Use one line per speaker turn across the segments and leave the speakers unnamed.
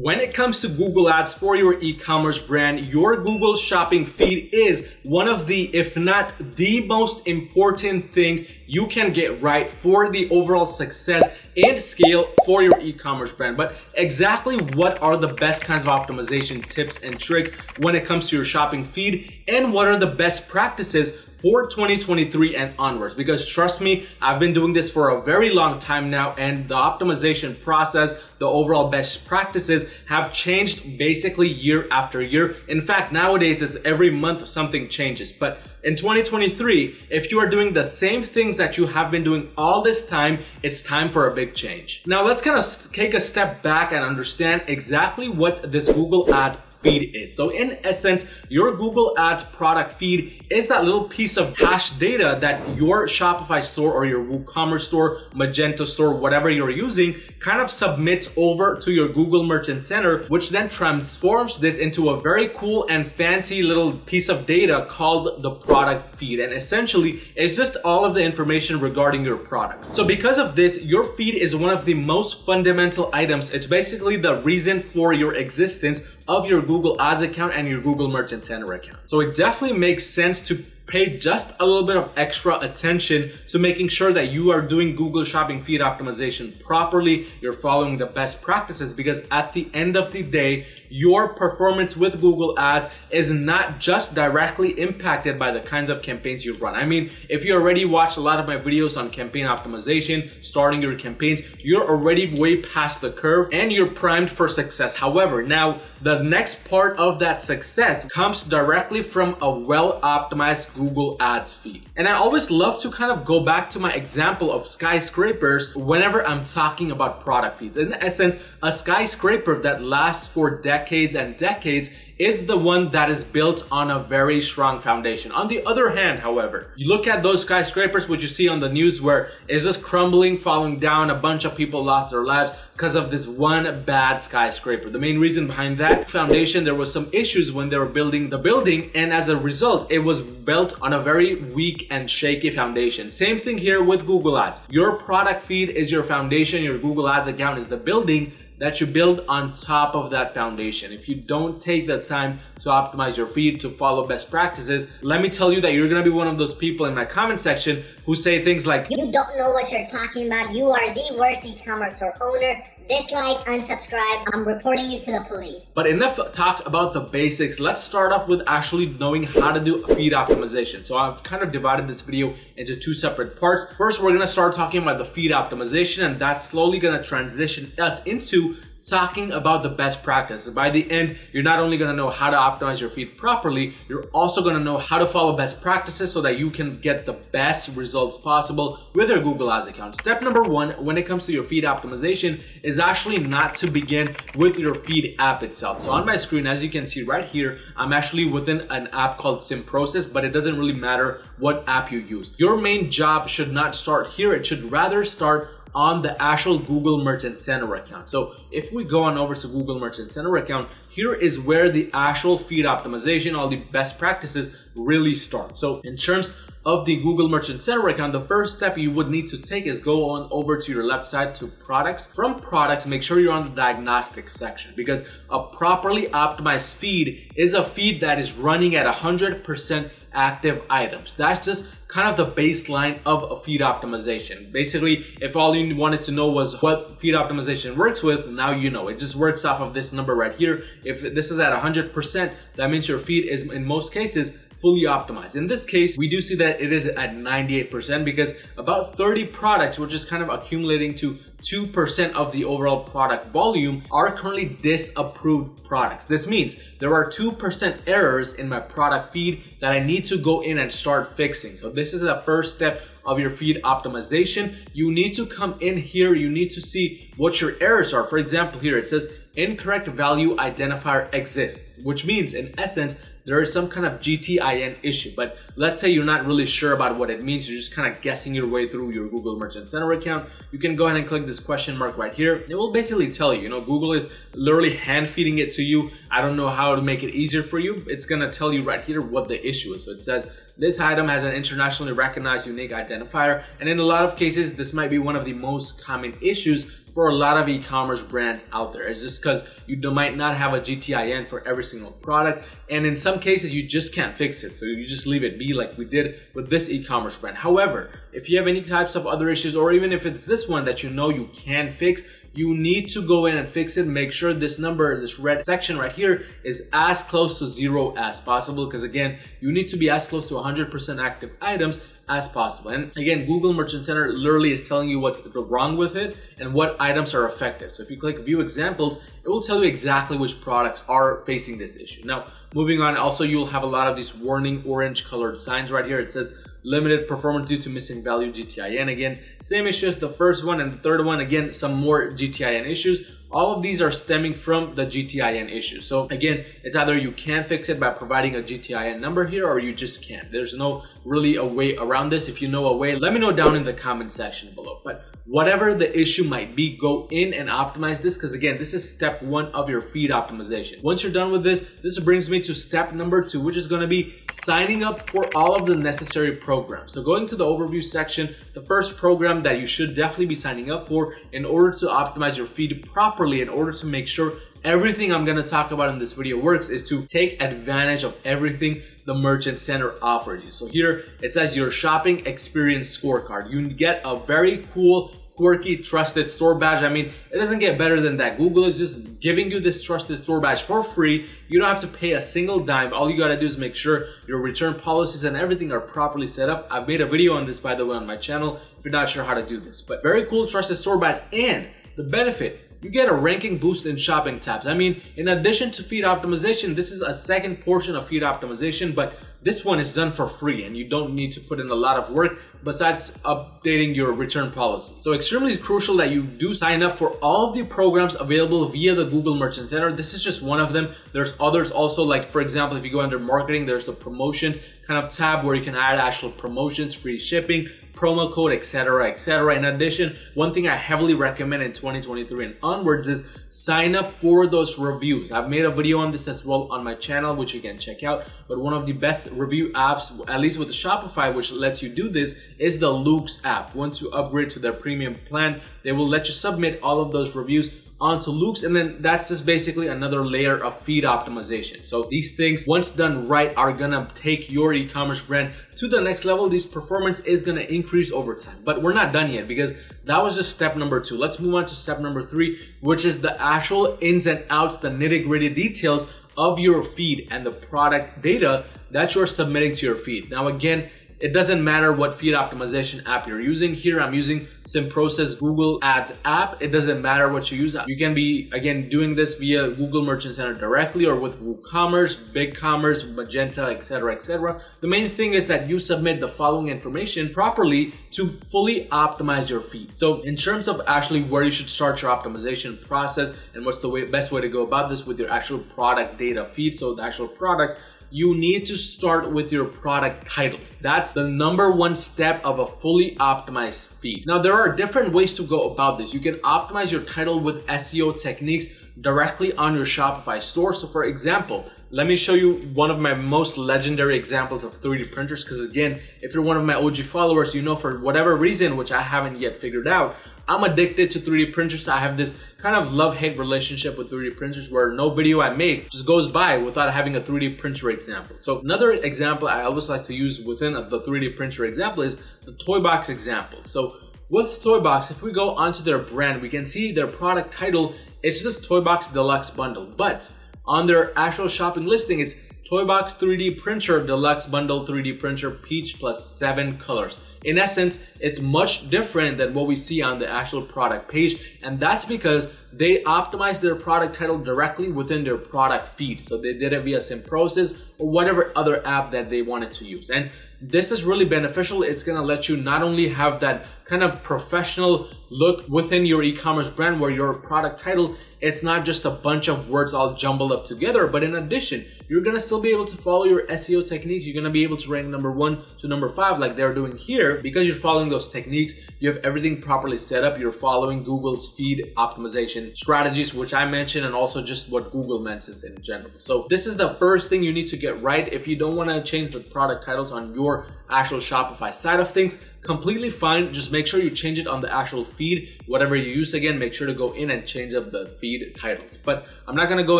When it comes to Google Ads for your e-commerce brand, your Google Shopping feed is one of the, if not the most important thing you can get right for the overall success and scale for your e-commerce brand. But exactly what are the best kinds of optimization tips and tricks when it comes to your shopping feed, and what are the best practices for 2023 and onwards? Because trust me, I've been doing this for a very long time now, and the optimization process, the overall best practices have changed basically year after year. In fact, nowadays it's every month something changes. But in 2023, if you are doing the same things that you have been doing all this time, it's time for a big change. Now let's kind of take a step back and understand exactly what this Google ad feed is. So in essence, your Google Ads product feed is that little piece of hash data that your Shopify store or your WooCommerce store, Magento store, whatever you're using, kind of submits over to your Google Merchant Center, which then transforms this into a very cool and fancy little piece of data called the product feed. And essentially, it's just all of the information regarding your products. So because of this, your feed is one of the most fundamental items. It's basically the reason for your existence of your Google Ads account and your Google Merchant Center account. So it definitely makes sense to pay just a little bit of extra attention to making sure that you are doing Google Shopping feed optimization properly, you're following the best practices, because at the end of the day, your performance with Google Ads is not just directly impacted by the kinds of campaigns you run. I mean, if you already watched a lot of my videos on campaign optimization, starting your campaigns, you're already way past the curve and you're primed for success. However, now the next part of that success comes directly from a well-optimized Google Ads feed. And I always love to kind of go back to my example of skyscrapers whenever I'm talking about product feeds. In essence, a skyscraper that lasts for decades and decades is the one that is built on a very strong foundation. On the other hand, however, you look at those skyscrapers, which you see on the news where it's just crumbling, falling down, a bunch of people lost their lives because of this one bad skyscraper. The main reason behind that foundation, there was some issues when they were building the building, and as a result, it was built on a very weak and shaky foundation. Same thing here with Google Ads. Your product feed is your foundation, your Google Ads account is the building that you build on top of that foundation. If you don't take the time to optimize your feed, to follow best practices, let me tell you that you're gonna be one of those people in my comment section who say things like,
"You don't know what you're talking about. You are the worst e-commerce store owner. Dislike, unsubscribe. I'm reporting you to the police."
But enough talk about the basics. Let's start off with actually knowing how to do feed optimization. So I've kind of divided this video into two separate parts. First, we're gonna start talking about the feed optimization, and that's slowly gonna transition us into talking about the best practices. By the end, you're not only going to know how to optimize your feed properly, you're also going to know how to follow best practices so that you can get the best results possible with your Google Ads account. Step number one when it comes to your feed optimization is actually not to begin with your feed app itself. So on my screen, as you can see right here, I'm actually within an app called SimProcess, but it doesn't really matter what app you use. Your main job should not start here. It should rather start on the actual Google Merchant Center account. So if we go on over to Google Merchant Center account, here is where the actual feed optimization, all the best practices really start. So in terms of the Google Merchant Center account, the first step you would need to take is go on over to your left side to products. From products, make sure you're on the Diagnostics section, because a properly optimized feed is a feed that is running at 100% active items. That's just kind of the baseline of a feed optimization. Basically, if all you wanted to know was what feed optimization works with, now you know. It just works off of this number right here. If this is at 100%, that means your feed is, in most cases, fully optimized. In this case, we do see that it is at 98% because about 30 products, which is kind of accumulating to 2% of the overall product volume, are currently disapproved products. This means there are 2% errors in my product feed that I need to go in and start fixing. So this is the first step of your feed optimization. You need to come in here, you need to see what your errors are. For example, here it says incorrect value identifier exists, which means in essence, there is some kind of GTIN issue. But let's say you're not really sure about what it means, you're just kind of guessing your way through your Google Merchant Center account. You can go ahead and click this question mark right here. It will basically tell you, Google is literally hand feeding it to you. I don't know how to make it easier for you. It's gonna tell you right here what the issue is. So it says, this item has an internationally recognized unique identifier. And in a lot of cases, this might be one of the most common issues for a lot of e-commerce brands out there. It's just because you might not have a GTIN for every single product, and in some cases you just can't fix it, so you just leave it be like we did with this e-commerce brand. However, if you have any types of other issues, or even if it's this one that you know you can fix, you need to go in and fix it. Make sure this number, this red section right here, is as close to 0 as possible, because again, you need to be as close to 100% active items as possible. And again, Google Merchant Center literally is telling you what's wrong with it and what items are affected. So if you click view examples, it will tell you exactly which products are facing this issue. Now, moving on, also you'll have a lot of these warning orange colored signs right here. It says limited performance due to missing value GTIN. Again, same issue as the first one and the third one. Again, some more GTIN issues. All of these are stemming from the GTIN issue. So again, it's either you can fix it by providing a GTIN number here, or you just can't. There's no really a way around this. If you know a way, let me know down in the comment section below. But whatever the issue might be, go in and optimize this, because again, this is step 1 of your feed optimization. Once you're done with this brings me to step number 2, which is going to be signing up for all of the necessary programs. So going to the overview section, the first program that you should definitely be signing up for in order to optimize your feed properly, in order to make sure everything I'm going to talk about in this video works, is to take advantage of everything the Merchant Center offers you. So here it says your shopping experience scorecard. You get a very cool, quirky, trusted store badge. I mean, it doesn't get better than that. Google is just giving you this trusted store badge for free. You don't have to pay a single dime. All you gotta do is make sure your return policies and everything are properly set up. I've made a video on this, by the way, on my channel if you're not sure how to do this. But very cool, trusted store badge. And the benefit, you get a ranking boost in shopping tabs. I mean, in addition to feed optimization, this is a second portion of feed optimization, but this one is done for free and you don't need to put in a lot of work besides updating your return policy. So extremely crucial that you do sign up for all of the programs available via the Google Merchant Center. This is just one of them. There's others also, like for example, if you go under marketing, there's the promotions kind of tab where you can add actual promotions, free shipping, promo code, etc., etc. In addition, one thing I heavily recommend in 2023 and onwards is sign up for those reviews. I've made a video on this as well on my channel, which you can check out. But one of the best review apps, at least with the Shopify, which lets you do this, is the Luke's app. Once you upgrade to their premium plan, they will let you submit all of those reviews onto Luke's, and then that's just basically another layer of feed optimization. So these things, once done right, are gonna take your e-commerce brand to the next level. This performance is gonna increase over time. But we're not done yet, because that was just step number 2. Let's move on to step number 3, which is the actual ins and outs, the nitty-gritty details of your feed and the product data that you're submitting to your feed. Now again, it doesn't matter what feed optimization app you're using. Here I'm using Simprocess Google Ads app. It doesn't matter what you use. You can be, again, doing this via Google Merchant Center directly, or with WooCommerce, BigCommerce, Magenta, etc., etc. The main thing is that you submit the following information properly to fully optimize your feed. So in terms of actually where you should start your optimization process and what's the best way to go about this with your actual product data feed, so the actual product, you need to start with your product titles. That's the number 1 step of a fully optimized feed. Now, there are different ways to go about this. You can optimize your title with SEO techniques directly on your Shopify store. So for example, let me show you one of my most legendary examples of 3D printers, because again, if you're one of my OG followers, you know for whatever reason, which I haven't yet figured out, I'm addicted to 3D printers. I have this kind of love-hate relationship with 3D printers where no video I make just goes by without having a 3D printer example. So another example I always like to use within the 3D printer example is the Toy Box example. So with Toy Box, if we go onto their brand, we can see their product title, it's just Toy Box Deluxe Bundle. But on their actual shopping listing, it's Toy Box 3D Printer Deluxe Bundle 3D Printer Peach plus 7 colors. In essence, it's much different than what we see on the actual product page, and that's because they optimized their product title directly within their product feed. So they did it via Simprocess or whatever other app that they wanted to use. And this is really beneficial. It's gonna let you not only have that kind of professional look within your e-commerce brand where your product title, it's not just a bunch of words all jumbled up together, but in addition, you're gonna still be able to follow your SEO techniques. You're gonna be able to rank number 1 to number 5 like they're doing here, because you're following those techniques. You have everything properly set up. You're following Google's feed optimization strategies, which I mentioned, and also just what Google mentions in general. So this is the first thing you need to get right if you don't want to change the product titles on your actual Shopify side of things. completely fine. Just make sure you change it on the actual feed. Whatever you use, again, make sure to go in and change up the feed titles. But I'm not gonna go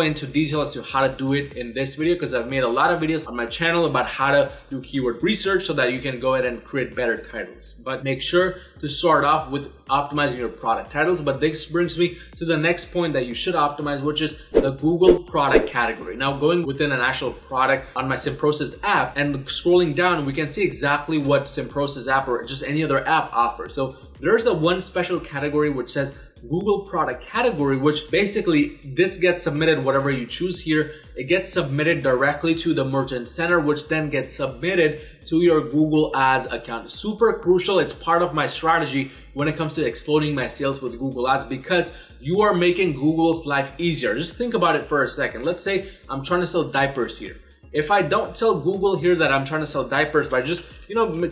into detail as to how to do it in this video because I've made a lot of videos on my channel about how to do keyword research so that you can go ahead and create better titles. But make sure to start off with optimizing your product titles. But this brings me to the next point that you should optimize, which is the Google product category. Now, going within an actual product on my Simprosys app and scrolling down, we can see exactly what Simprosys app or just any other app offers. So there's a one special category which says Google product category, which basically this gets submitted, whatever you choose here, it gets submitted directly to the merchant center, which then gets submitted to your Google Ads account. Super crucial. It's part of my strategy when it comes to exploding my sales with Google Ads because you are making Google's life easier. Just think about it for a second. Let's say I'm trying to sell diapers here. If I don't tell Google here that I'm trying to sell diapers by just,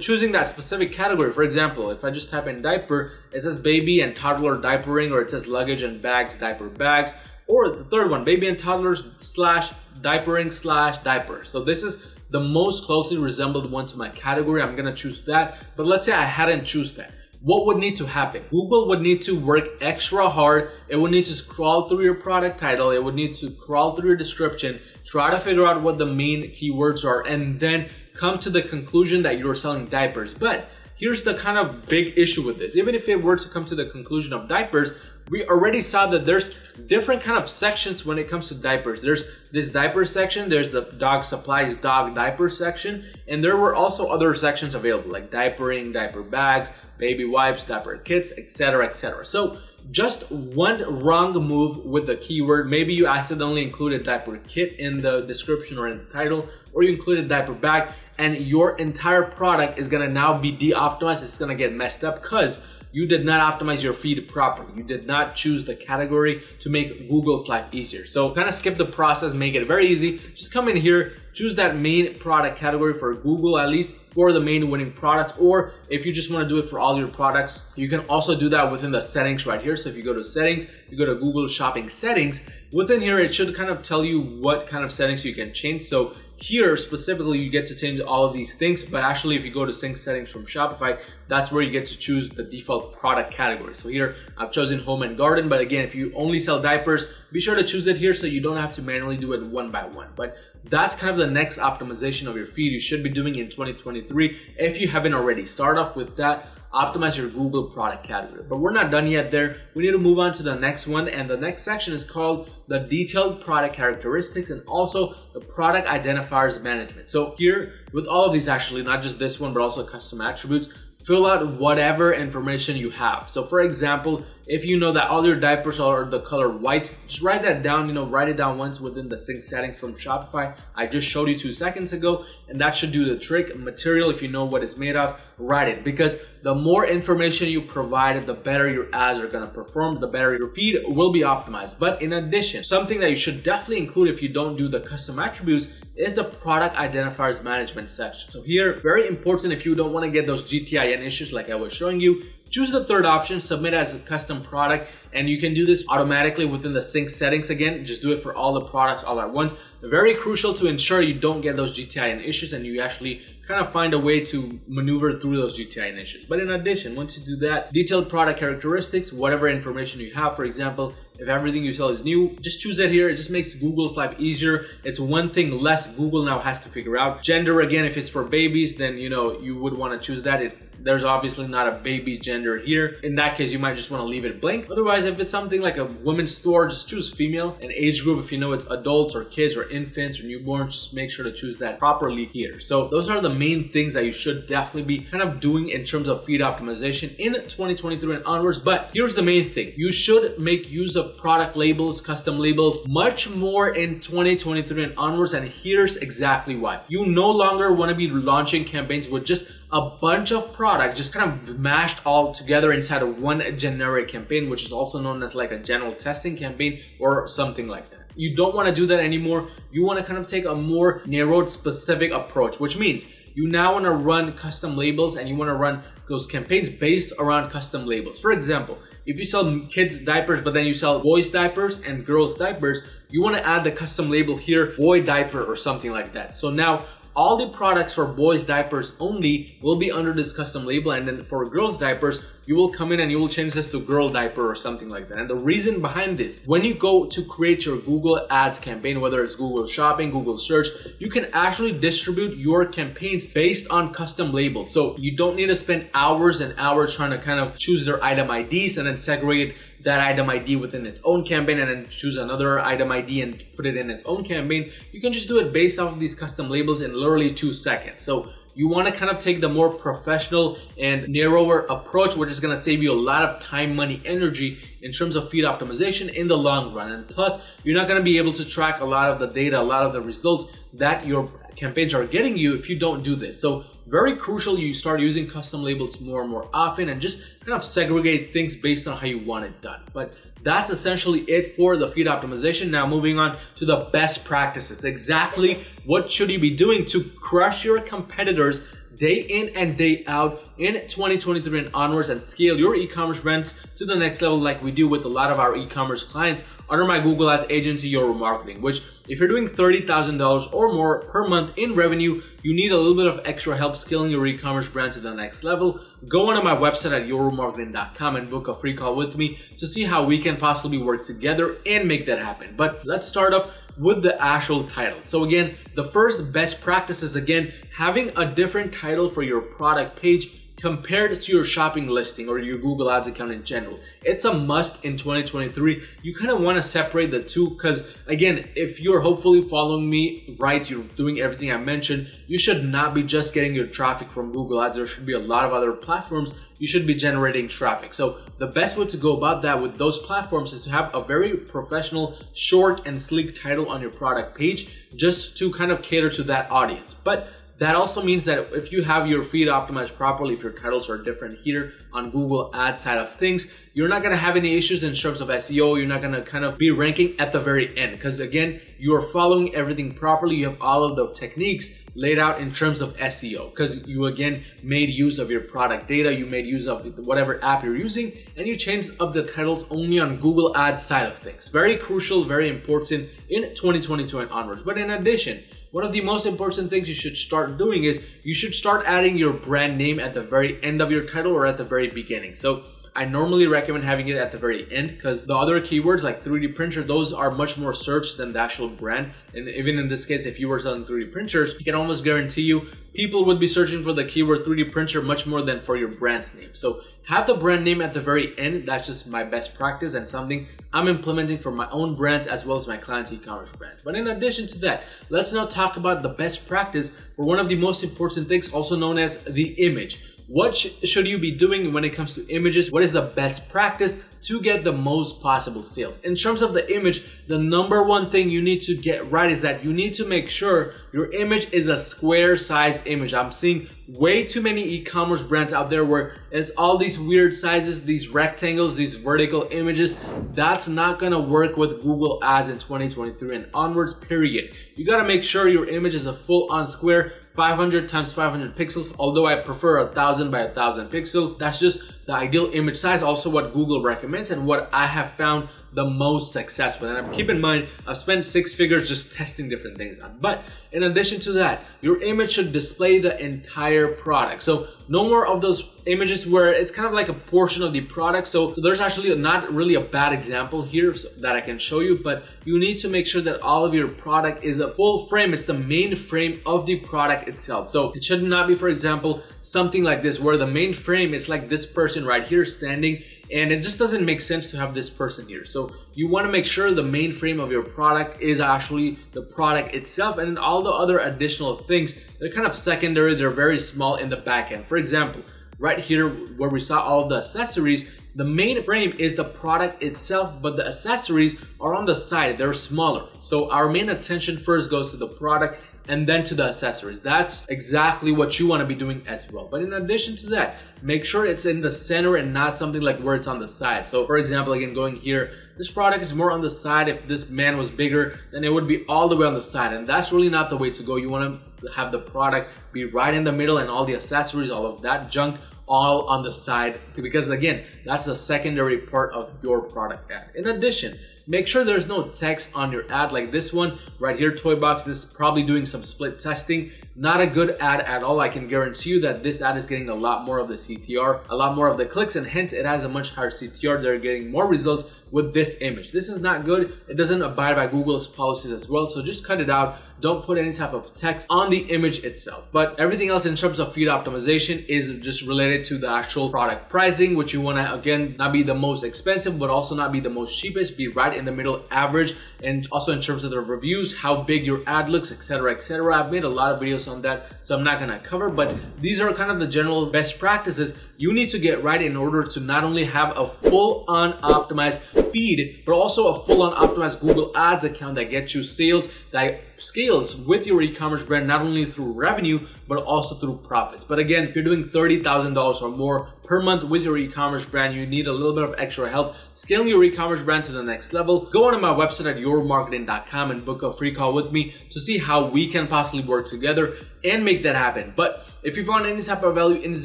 choosing that specific category, for example, if I just type in diaper, it says baby and toddler diapering, or it says luggage and bags, diaper bags, or the third one, baby and toddlers / diapering / diaper. So this is the most closely resembled one to my category. I'm gonna choose that. But let's say I hadn't choose that. What would need to happen? Google would need to work extra hard. It would need to scroll through your product title. It would need to crawl through your description, try to figure out what the main keywords are, and then come to the conclusion that you're selling diapers. But here's the kind of big issue with this. Even if it were to come to the conclusion of diapers, we already saw that there's different kind of sections when it comes to diapers. There's this diaper section, there's the dog supplies, dog diaper section, and there were also other sections available like diapering, diaper bags, baby wipes, diaper kits, etc., etc. So just one wrong move with the keyword, maybe you accidentally included diaper kit in the description or in the title, or you included diaper bag, and your entire product is gonna now be de-optimized. It's gonna get messed up because you did not optimize your feed properly. You did not choose the category to make Google's life easier. So kind of skip the process, make it very easy. Just come in here, choose that main product category for Google, at least for the main winning product. Or if you just want to do it for all your products, you can also do that within the settings right here. So if you go to settings, you go to Google Shopping settings, within here, it should kind of tell you what kind of settings you can change. So here specifically, you get to change all of these things, but actually if you go to sync settings from Shopify, that's where you get to choose the default product category. So here I've chosen home and garden, but again, if you only sell diapers, be sure to choose it here so you don't have to manually do it one by one. But that's kind of the next optimization of your feed you should be doing in 2023 if you haven't already. Start off with that. Optimize your Google product category. But we're not done yet there. We need to move on to the next one, and the next section is called the detailed product characteristics and also the product identifiers management. So here, with all of these actually, not just this one, but also custom attributes, fill out whatever information you have. So for example, if you know that all your diapers are the color white, just write that down, write it down once within the sync settings from Shopify. I just showed you 2 seconds ago, and that should do the trick. Material, if you know what it's made of, write it, because the more information you provide, the better your ads are gonna perform, the better your feed will be optimized. But in addition, something that you should definitely include if you don't do the custom attributes is the product identifiers management section. So here, very important if you don't wanna get those GTIN issues like I was showing you, choose the third option, submit as a custom product, and you can do this automatically within the sync settings. Again, just do it for all the products all at once. Very crucial to ensure you don't get those GTIN issues and you actually kind of find a way to maneuver through those GTIN issues. But in addition, once you do that, detailed product characteristics, whatever information you have, for example, if everything you sell is new, just choose it here. It just makes Google's life easier. It's one thing less Google now has to figure out. Gender, again, if it's for babies, then you would want to choose that. There's obviously not a baby gender here. In that case, you might just want to leave it blank. Otherwise, if it's something like a women's store, just choose female. And age group, if you know it's adults or kids or infants or newborns, just make sure to choose that properly here. So those are the main things that you should definitely be kind of doing in terms of feed optimization in 2023 and onwards. But here's the main thing. You should make use of product labels, custom labels, much more in 2023 and onwards. And here's exactly why. You no longer want to be launching campaigns with just a bunch of products just kind of mashed all together inside of one generic campaign, which is also known as like a general testing campaign or something like that. You don't want to do that anymore. You want to kind of take a more narrowed, specific approach, which means you now want to run custom labels and you want to run those campaigns based around custom labels. For example, if you sell kids diapers, but then you sell boys diapers and girls diapers, you want to add the custom label here, boy diaper or something like that. So now all the products for boys diapers only will be under this custom label, and then for girls diapers, you will come in and you will change this to girl diaper or something like that. And the reason behind this, when you go to create your Google Ads campaign, whether it's Google Shopping, Google Search, you can actually distribute your campaigns based on custom labels. So you don't need to spend hours and hours trying to kind of choose their item IDs and then segregate that item ID within its own campaign and then choose another item ID and put it in its own campaign. You can just do it based off of these custom labels in literally 2 seconds. So you want to kind of take the more professional and narrower approach, which is going to save you a lot of time, money, energy in terms of feed optimization in the long run. And plus, you're not going to be able to track a lot of the data, a lot of the results that your campaigns are getting you if you don't do this. So very crucial you start using custom labels more and more often and just kind of segregate things based on how you want it done. But that's essentially it for the feed optimization. Now moving on to the best practices. Exactly what should you be doing to crush your competitors day in and day out in 2023 and onwards and scale your e-commerce brands to the next level like we do with a lot of our e-commerce clients under my Google Ads agency, Your Marketing, which if you're doing $30,000 or more per month in revenue, you need a little bit of extra help scaling your e-commerce brand to the next level. Go onto my website at yourmarketing.com and book a free call with me to see how we can possibly work together and make that happen. But let's start off with the actual title. So again, the first best practice is again, having a different title for your product page compared to your shopping listing or your Google Ads account in general. It's a must in 2023. You kind of want to separate the two because again, if you're hopefully following me right, you're doing everything I mentioned, you should not be just getting your traffic from Google Ads. There should be a lot of other platforms you should be generating traffic. So the best way to go about that with those platforms is to have a very professional, short and sleek title on your product page just to kind of cater to that audience. But that also means that if you have your feed optimized properly, if your titles are different here on Google Ads side of things, you're not gonna have any issues in terms of SEO. You're not gonna kind of be ranking at the very end because again, you are following everything properly. You have all of the techniques laid out in terms of SEO because you again made use of your product data, you made use of whatever app you're using, and you changed up the titles only on Google Ads side of things. Very crucial, very important in 2022 and onwards. But in addition, one of the most important things you should start doing is you should start adding your brand name at the very end of your title or at the very beginning. So I normally recommend having it at the very end because the other keywords like 3D printer, those are much more searched than the actual brand. And even in this case, if you were selling 3D printers, I can almost guarantee you people would be searching for the keyword 3D printer much more than for your brand's name. So have the brand name at the very end. That's just my best practice and something I'm implementing for my own brands as well as my clients' e-commerce brands. But in addition to that, let's now talk about the best practice for one of the most important things, also known as the image. What should you be doing when it comes to images? What is the best practice to get the most possible sales? In terms of the image, the number one thing you need to get right is that you need to make sure your image is a square sized image. I'm seeing way too many e-commerce brands out there where it's all these weird sizes, these rectangles, these vertical images. That's not gonna work with Google Ads in 2023 and onwards, period. You gotta make sure your image is a full on square, 500 times 500 pixels, although I prefer 1000 by 1000 pixels. That's just the ideal image size, also what Google recommends and what I have found the most success with. And keep in mind, I've spent 6 figures just testing different things on. But in addition to that, your image should display the entire product. So no more of those images where it's kind of like a portion of the product. So there's actually not really a bad example here that I can show you, but you need to make sure that all of your product is a full frame. It's the main frame of the product itself. So it should not be, for example, something like this where the main frame is like this person right here standing, and it just doesn't make sense to have this person here. So you want to make sure the main frame of your product is actually the product itself, and then all the other additional things, they're kind of secondary, they're very small in the back end. For example, right here where we saw all of the accessories, the main frame is the product itself, but the accessories are on the side, they're smaller. So our main attention first goes to the product and then to the accessories. That's exactly what you want to be doing as well. But in addition to that, make sure it's in the center and not something like where it's on the side. So for example, again, going here, this product is more on the side. If this man was bigger, then it would be all the way on the side. And that's really not the way to go. You want to have the product be right in the middle and all the accessories, all of that junk, all on the side, because again, that's the secondary part of your product ad. In addition, Make sure there's no text on your ad like this one right here, Toy Box. This is probably doing some split testing. Not a good ad at all. I can guarantee you that this ad is getting a lot more of the CTR, a lot more of the clicks, and hence it has a much higher CTR. They're getting more results with this image. This is not good. It doesn't abide by Google's policies as well, so just cut it out. Don't put any type of text on the image itself. But everything else in terms of feed optimization is just related to the actual product pricing, which you want to, again, not be the most expensive, but also not be the most cheapest, be right in the middle, average. And also in terms of the reviews, how big your ad looks, etc., etc. I've made a lot of videos on that, so I'm not gonna cover, but these are kind of the general best practices you need to get right in order to not only have a full-on optimized feed, but also a full-on optimized Google Ads account that gets you sales, that scales with your e-commerce brand, not only through revenue, but also through profits. But again, if you're doing $30,000 or more per month with your e-commerce brand, you need a little bit of extra help scaling your e-commerce brand to the next level. Go onto my website at yourmarketing.com and book a free call with me to see how we can possibly work together and make that happen. But if you found any type of value in this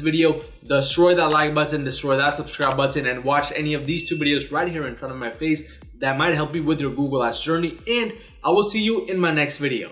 video, destroy that like button, destroy that subscribe button, and watch any of these two videos right here in front of my face that might help you with your Google Ads journey. And I will see you in my next video.